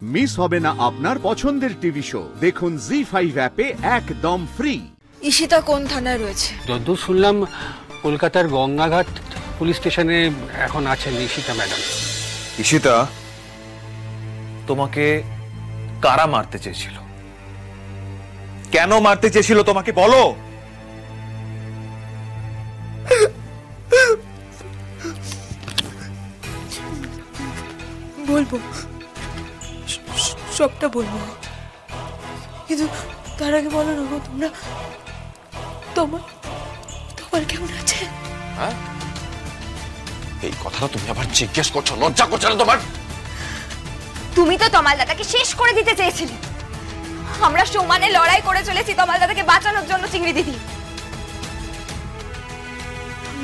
Miss হবে না আপনার পছন্দের টিভি শো, দেখুন জি5 অ্যাপে একদম ফ্রি। ঈশিতা কোন থানায় রয়েছে? যতদূর শুনলাম কলকাতার গঙ্গাঘাট পুলিশ স্টেশনে এখন আছেন ঈশিতা ম্যাডাম। ঈশিতা, তোমাকে কারা মারতে চেয়েছিল? কেন মারতে চেয়েছিল তোমাকে বলো। বলবো, সবটা বলবো, কিন্তু তার আগে বলো না গো, তোমরা তোমার কেমন আছে? হ্যাঁ, এই কথাটা তুমি আবার জিজ্ঞেস করছো? লজ্জা করছে না তোমার? তুমি তো তমাল দাদাকে শেষ করে দিতে চেয়েছিলে। আমরা সমানে লড়াই করে চলেছি তমাল দাদাকে বাঁচানোর জন্য চিংড়ি দিদি।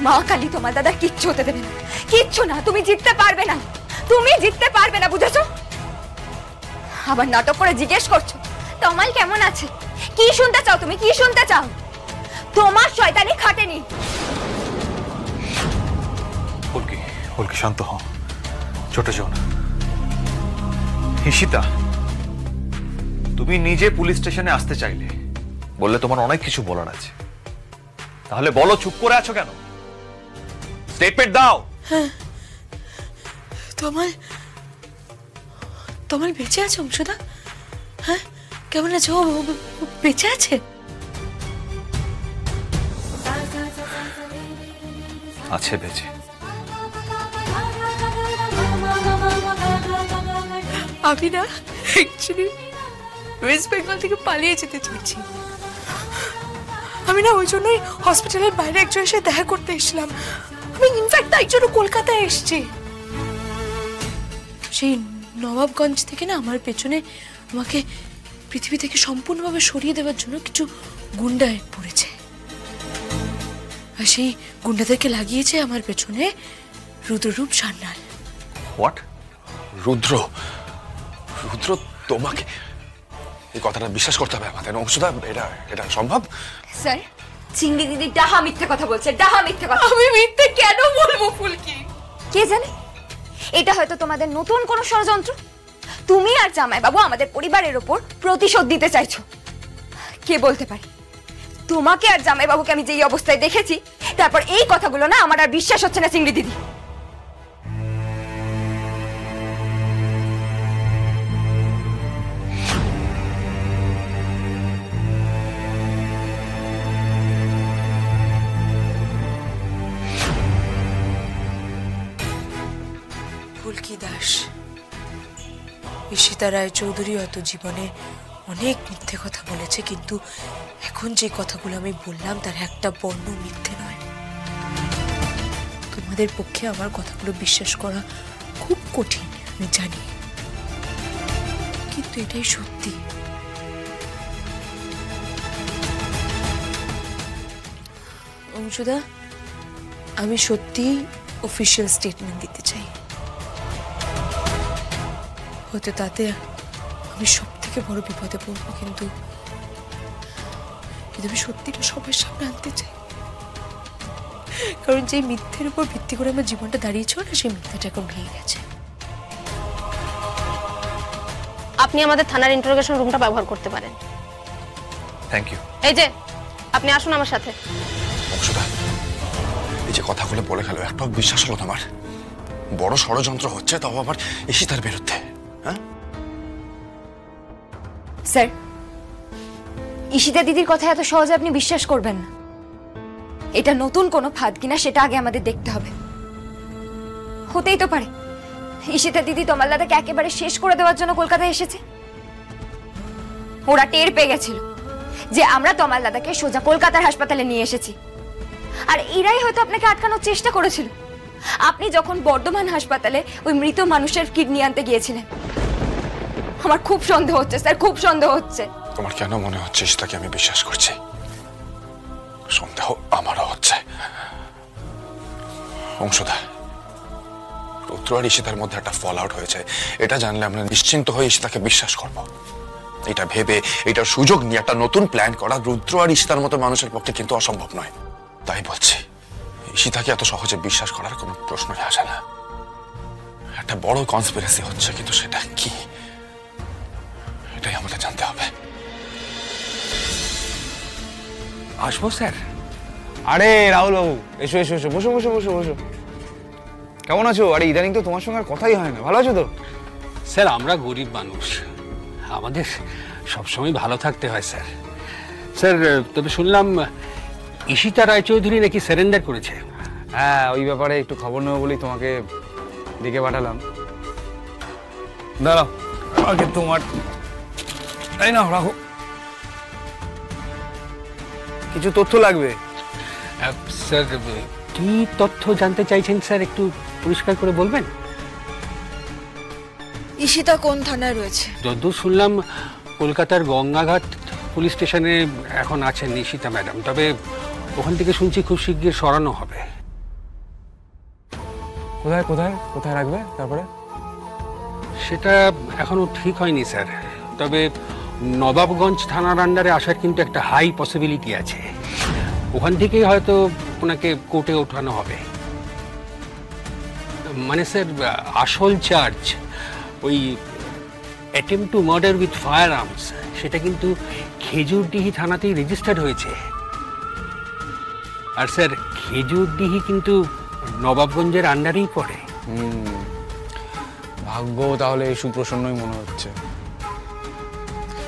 মা কালী তমাল দাদার কিচ্ছু হতে দেবে না, কিচ্ছু না। তুমি জিততে পারবে না, তুমি জিততে পারবে না, বুঝেছো? আবার নাটক করে জিজ্ঞেস করছো তমাল কেমন আছে। কি শুনতে চাও তুমি, কি শুনতে চাও? তোমার শয়তানি খাটেনি। ফুলকি শান্ত হও, ছোটে যাও না। ঈশিতা, তুমি নিজে পুলিশ স্টেশনে আসতে চাইলে, বললে তোমার অনেক কিছু বলার আছে, তাহলে বলো, চুপ করে আছো কেন? স্টেটমেন্ট দাও। তোমার বেঁচে আছে অংশদা? হ্যাঁ, কেমন আছে? ও বেঁচে আছে? আছে বেঁচে। আমি না অ্যাকচুয়ালি ওয়েস্ট বেঙ্গল থেকে পালিয়ে যেতে চাইছি। আমি না ওই জন্যই হসপিটালের বাইরে একজনের সাথে দেখা করতে এসেছিলাম। আমি ইনফ্যাক্ট তাই জন্য কলকাতায় এসেছি। সেই নবাবগঞ্জ থেকে না আমার পেছনে আমাকে পৃথিবী থেকে সম্পূর্ণভাবে সরিয়ে দেওয়ার জন্য কিছু গুন্ডা পড়েছে, আর সেই গুন্ডাদেরকে লাগিয়েছে আমার পেছনে রুদ্ররূপ সান্যাল। হোয়াট? রুদ্র তোমাকে? এই কথাটা বিশ্বাস করতে হবে আমাদের অংশদা। এটা সম্ভব? স্যার, চিংড়ি দিদি ডাহা মিথ্যে কথা বলছে, ডাহা মিথ্যে কথা। আমি মিথ্যে কেন বলবো ফুলকি? কে জানে, এটা হয়তো তোমাদের নতুন কোনো ষড়যন্ত্র। তুমি আর জামাইবাবু আমাদের পরিবারের ওপর প্রতিশোধ দিতে চাইছো। কে বলতে পারে? তোমাকে আর জামাইবাবুকে আমি যেই অবস্থায় দেখেছি, তারপর এই কথাগুলো না আমার আর বিশ্বাস হচ্ছে না চিংড়ি দিদি। ফুলকি দাস, ঈশিতা রায়চৌধুরী হয়তো জীবনে অনেক মিথ্যে কথা বলেছে, কিন্তু এখন যে কথাগুলো আমি বললাম তার একটা বর্ণ মিথ্যে নয়। তোমাদের পক্ষে আমার কথাগুলো বিশ্বাস করা খুব কঠিন, আমি জানি, কিন্তু এটাই সত্যি। অংশুদা, আমি সত্যি অফিসিয়াল স্টেটমেন্ট দিতে চাই। হয়তো তাতে আমি সব থেকে বড় বিপদে পড়বো, কিন্তু আমি সত্যিটা সবার সামনে আনতে চাই। কারণ যে মিথ্যের উপর ভিত্তি করে আমার জীবনটা দাঁড়িয়েছিল না, সেই মিথ্যাটা এখন ভেঙে গেছে। আপনি আমাদের থানার ইন্টারোগেশন রুমটা ব্যবহার করতে পারেন। Thank you. এই যে, আপনি আসুন আমার সাথে। অংশদা, এই যে কথাগুলো বলে গেল, একটাও বিশ্বাস হলো তোমার? বড় ষড়যন্ত্র হচ্ছে, তাও আবার ঈশিতার বিরুদ্ধে। হ্যাঁ স্যার, ঈশিতা দিদির কথা এত সহজে আপনি বিশ্বাস করবেন না। এটা নতুন কোনো ফাঁদ কিনা সেটা আগে আমাদের দেখতে হবে। হতেই তো পারে ঈশিতা দিদি তমাল দাদাকে একেবারে শেষ করে দেওয়ার জন্য কলকাতায় এসেছে। ওরা টের পেয়ে গেছিল যে আমরা তমাল দাদাকে সোজা কলকাতার হাসপাতালে নিয়ে এসেছি, আর এরাই হয়তো আপনাকে আটকানোর চেষ্টা করেছিল। আপনি যখন বর্ধমান হাসপাতালে ওই মৃত মানুষের কিডনি আনতে গিয়েছিলেন। আমার খুব সন্দেহ হচ্ছে স্যার, খুব সন্দেহ হচ্ছে। তোমার কেন মনে হচ্ছে সেটাকে আমি বিশ্বাস করছি? সন্দেহ আমারও হচ্ছে। অংশদা, রুদ্র আর ঈশিতার মধ্যে একটা ফল আউট হয়েছে, এটা জানলে আমরা নিশ্চিন্ত হয়ে ঈশিতাকে বিশ্বাস করব। এটা ভেবে, এটার সুযোগ নিয়ে একটা নতুন প্ল্যান করা রুদ্র আর ঈশিতার মতো মানুষের পক্ষে কিন্তু অসম্ভব নয়। তাই বলছি, ঈশিতাকে এত সহজে বিশ্বাস করার কোনো প্রশ্নই আসে না। একটা বড় কনস্পিরেসি হচ্ছে, কিন্তু সেটা কি আসবো স্যার? আরে রাহুল বাবু, এসো এসো এসো, বসো বসো বসো বসো। কেমন আছো? আরে ইদানিং তো তোমার সঙ্গে আর কথাই হয় না, ভালো আছো তো? স্যার আমরা গরিব মানুষ, আমাদের সবসময় ভালো থাকতে হয় স্যার। স্যার তবে শুনলাম ঈশিতা রায়চৌধুরী নাকি সারেন্ডার করেছে। হ্যাঁ, ওই ব্যাপারে একটু খবর নেবো বলেই তোমাকে ডেকে পাঠালাম। দাঁড়াও, আগে তোমার তাই না, রাখো। কিছু তথ্য লাগবে। স্যার কি তথ্য জানতে চাইছেন স্যার, একটু পরিষ্কার করে বলবেন? ঈশিতা কোন থানায় রয়েছে? যতদূর শুনলাম কলকাতার গঙ্গাঘাট পুলিশ স্টেশনে এখন আছেন ঈশিতা ম্যাডাম, তবে ওখান থেকে শুনছি খুব শিগগির সরানো হবে। কোথায় কোথায় কোথায় রাখবে তারপরে? সেটা এখনো ঠিক হয়নি স্যার, তবে নবাবগঞ্জ থানার আন্ডারে আসার কিন্তু একটা হাই পসিবিলিটি আছে। ওখান থেকেই হয়তো ওনাকে কোর্টে ওঠানো হবে। মানে স্যার আসল চার্জ ওই attempt to murder with fire arms, সেটা কিন্তু খেজুরডিহি থানাতেই রেজিস্টার্ড হয়েছে। আর স্যার খেজুরডিহি কিন্তু নবাবগঞ্জের আন্ডারেই পড়ে। ভাগ্য তাহলে সুপ্রসন্নই মনে হচ্ছে।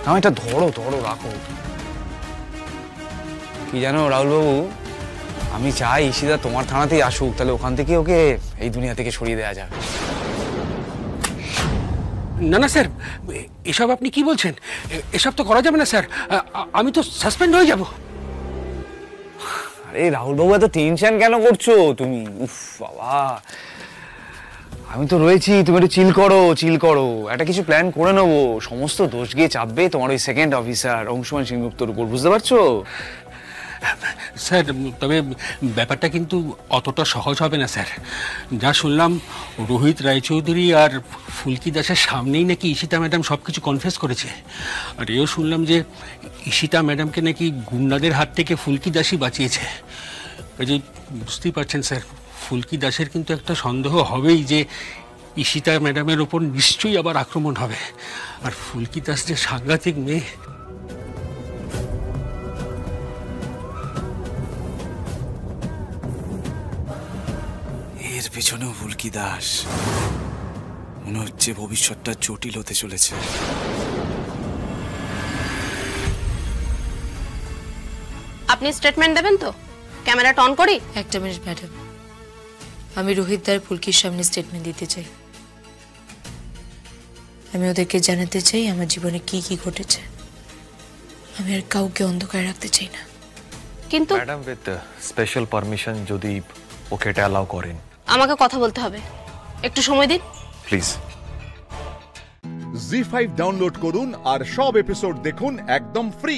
না, এটা ধরো ধরো, রাখো। কি জানো রাহুলবাবু, আমি চাই ঈশিতা তোমার থানাতেই আসুক, তাহলে ওখান থেকে ওকে এই দুনিয়া থেকে সরিয়ে দেওয়া যাবে। না না স্যার, এসব আপনি কি বলছেন? এসব তো করা যাবে না স্যার, আমি তো সাসপেন্ড হয়ে যাব। আরে রাহুলবাবু, এত টেনশন কেন করছো তুমি? উফ বাবা, আমি তো রয়েছি, তুমি একটু চিল করো চিল করো। একটা কিছু প্ল্যান করে নেবো, সমস্ত দোষ গিয়ে চাপবে তোমার ওই সেকেন্ড অফিসার অংশুমান সেনগুপ্তর উপর, বুঝতে পারছো? স্যার তবে ব্যাপারটা কিন্তু অতটা সহজ হবে না স্যার। যা শুনলাম রোহিত রায়চৌধুরী আর ফুলকি দাসের সামনেই নাকি ঈশিতা ম্যাডাম সব কিছু কনফেস করেছে। আর এও শুনলাম যে ঈশিতা ম্যাডামকে নাকি গুন্ডাদের হাত থেকে ফুলকি দাসই বাঁচিয়েছে। ওই যে বুঝতেই পারছেন স্যার, ফুলকি দাসের কিন্তু একটা সন্দেহ হবেই যে ঈশিতা ম্যাডামের ওপর নিশ্চয়ই আবার আক্রমণ হবে। আর ফুলকি দাস যে সাংঘাতিক মেয়ে। এর পেছনেও ফুলকি দাস, মনে হচ্ছে ভবিষ্যৎটা জটিল হতে চলেছে। আপনি স্টেটমেন্ট দেবেন তো? ক্যামেরাটা অন করি। একটা মিনিট ম্যাডাম, আমি রোহিত দার ফুলকির সামনে স্টেটমেন্ট দিতে চাই। আমি ওদেরকে জানাতে চাই আমার জীবনে কি কি ঘটেছে। আমি আর কাউকে অন্ধকারে রাখতে চাই না। কিন্তু ম্যাডাম উইথ স্পেশাল পারমিশন যদি ওকে এটা অ্যালাউ করেন। আমাকে কথা বলতে হবে, একটু সময় দিন প্লিজ। জি5 ডাউনলোড করুন আর সব এপিসোড দেখুন একদম ফ্রি।